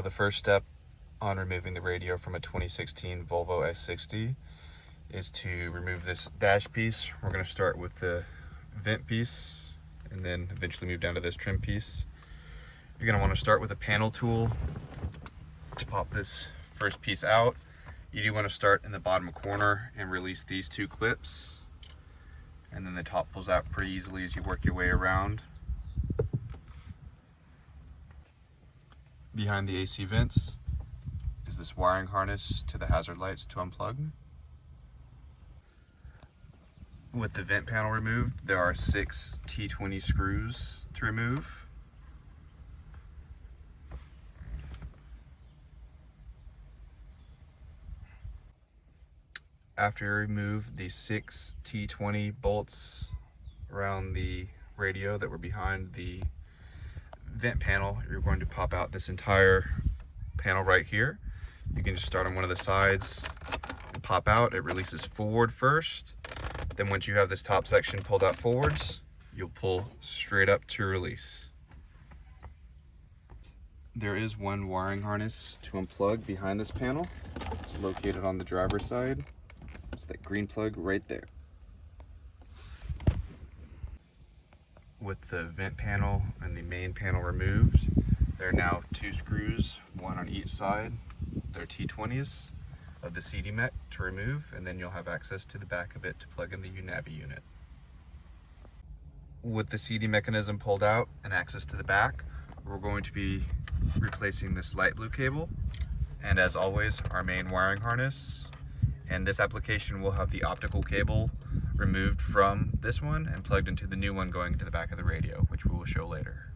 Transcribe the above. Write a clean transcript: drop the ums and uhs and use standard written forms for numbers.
So the first step on removing the radio from a 2016 Volvo S60 is to remove this dash piece. We're going to start with the vent piece and then eventually move down to this trim piece. You're going to want to start with a panel tool to pop this first piece out. You do want to start in the bottom corner and release these two clips, and then the top pulls out pretty easily as you work your way around. Behind the AC vents is this wiring harness to the hazard lights to unplug. With the vent panel removed, there are 6 T20 screws to remove. After you remove the 6 T20 bolts around the radio that were behind the vent panel, you're going to pop out this entire panel right here. You can just start on one of the sides and pop out. It releases forward first. Then once you have this top section pulled out forwards, you'll pull straight up to release. There is one wiring harness to unplug behind this panel. It's located on the driver's side. It's that green plug right there. With the vent panel and the main panel removed, there are now 2 screws, one on each side. They're T20s of the CD mech to remove, and then you'll have access to the back of it to plug in the UNAVI unit. With the CD mechanism pulled out and access to the back, we're going to be replacing this light blue cable, and as always, our main wiring harness. And this application will have the optical cable removed from this one and plugged into the new one going into the back of the radio, which we will show later.